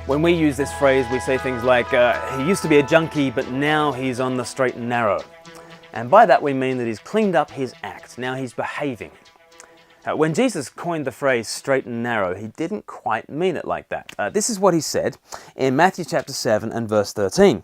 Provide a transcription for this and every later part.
When we use this phrase, we say things like, he used to be a junkie, but now he's on the straight and narrow. And by that we mean that he's cleaned up his act. Now he's behaving. When Jesus coined the phrase straight and narrow, he didn't quite mean it like that. This is what he said in Matthew chapter 7 and verse 13.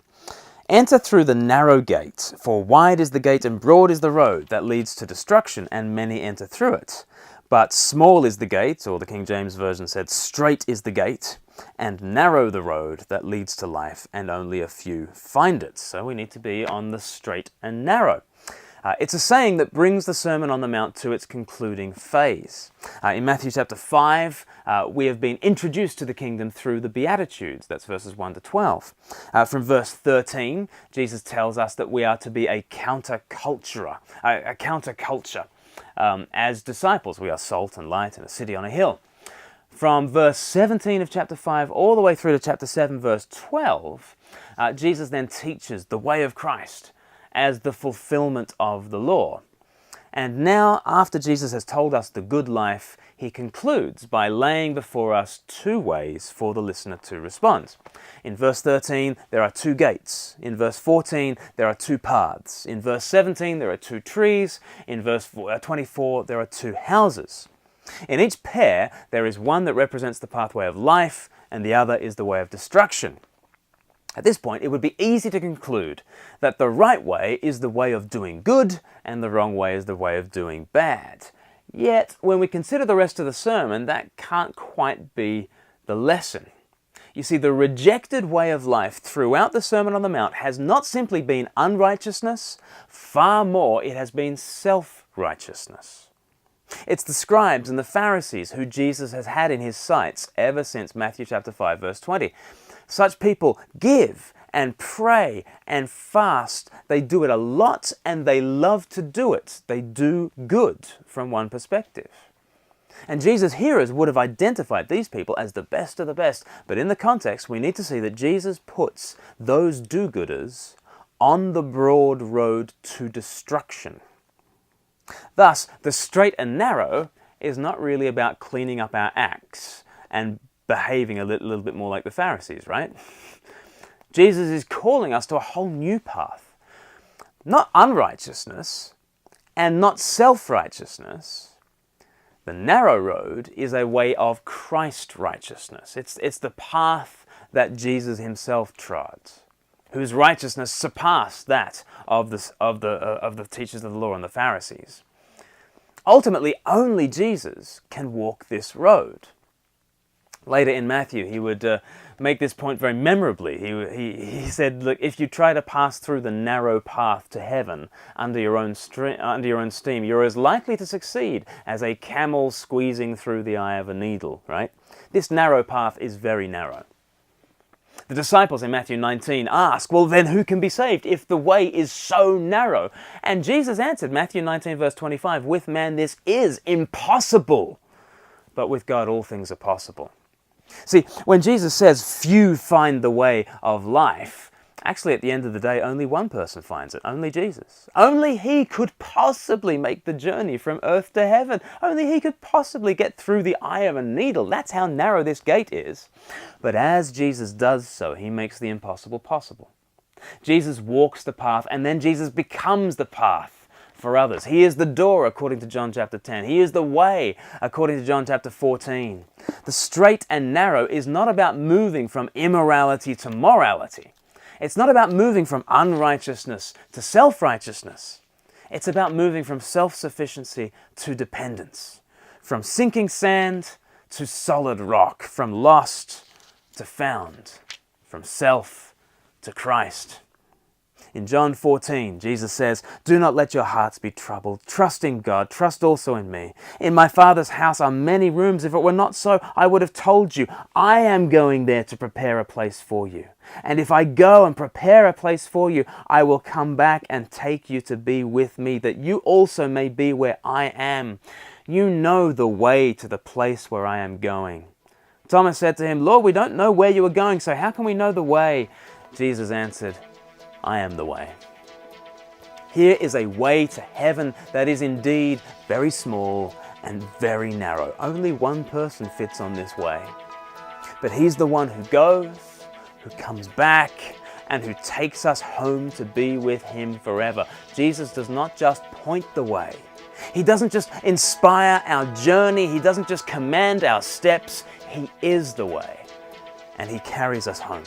Enter through the narrow gate, for wide is the gate and broad is the road that leads to destruction, and many enter through it. But small is the gate, or the King James Version said, straight is the gate, and narrow the road that leads to life, and only a few find it. So we need to be on the straight and narrow. It's a saying that brings the Sermon on the Mount to its concluding phase. In Matthew chapter 5, we have been introduced to the kingdom through the Beatitudes. That's verses 1 to 12. From verse 13, Jesus tells us that we are to be a counterculturer, a counterculture. As disciples, we are salt and light in a city on a hill. From verse 17 of chapter 5 all the way through to chapter 7, verse 12, Jesus then teaches the way of Christ as the fulfillment of the law. And now, after Jesus has told us the good life, he concludes by laying before us two ways for the listener to respond. In verse 13, there are two gates. In verse 14, there are two paths. In verse 17, there are two trees. In verse 24, there are two houses. In each pair, there is one that represents the pathway of life, and the other is the way of destruction. At this point, it would be easy to conclude that the right way is the way of doing good, and the wrong way is the way of doing bad. Yet, when we consider the rest of the sermon, that can't quite be the lesson. You see, the rejected way of life throughout the Sermon on the Mount has not simply been unrighteousness, far more it has been self-righteousness. It's the scribes and the Pharisees who Jesus has had in his sights ever since Matthew chapter 5, verse 20. Such people give and pray and fast. They do it a lot and they love to do it. They do good from one perspective. And Jesus' hearers would have identified these people as the best of the best. But in the context, we need to see that Jesus puts those do-gooders on the broad road to destruction. Thus, the straight and narrow is not really about cleaning up our acts and behaving a little bit more like the Pharisees, right? Jesus is calling us to a whole new path. Not unrighteousness and not self-righteousness. The narrow road is a way of Christ righteousness. It's the path that Jesus himself trod, whose righteousness surpassed that of the teachers of the law and the Pharisees. Ultimately, only Jesus can walk this road. Later in Matthew, he would make this point very memorably. He said, look, if you try to pass through the narrow path to heaven under your own steam, you're as likely to succeed as a camel squeezing through the eye of a needle, right? This narrow path is very narrow. The disciples in Matthew 19 ask, well, then who can be saved if the way is so narrow? And Jesus answered, Matthew 19, verse 25, with man this is impossible, but with God all things are possible. See, when Jesus says few find the way of life, actually at the end of the day, only one person finds it, only Jesus. Only he could possibly make the journey from earth to heaven. Only he could possibly get through the eye of a needle. That's how narrow this gate is. But as Jesus does so, he makes the impossible possible. Jesus walks the path, and then Jesus becomes the path for others. He is the door, according to John chapter 10. He is the way, according to John chapter 14. The straight and narrow is not about moving from immorality to morality. It's not about moving from unrighteousness to self-righteousness. It's about moving from self-sufficiency to dependence, from sinking sand to solid rock, from lost to found, from self to Christ. In John 14, Jesus says, do not let your hearts be troubled. Trust in God. Trust also in me. In my Father's house are many rooms. If it were not so, I would have told you. I am going there to prepare a place for you. And if I go and prepare a place for you, I will come back and take you to be with me, that you also may be where I am. You know the way to the place where I am going. Thomas said to him, Lord, we don't know where you are going, so how can we know the way? Jesus answered, I am the way. Here is a way to heaven that is indeed very small and very narrow. Only one person fits on this way. but He's the one who goes, who comes back, and who takes us home to be with Him forever. Jesus does not just point the way. He doesn't just inspire our journey. He doesn't just command our steps. He is the way, and He carries us home.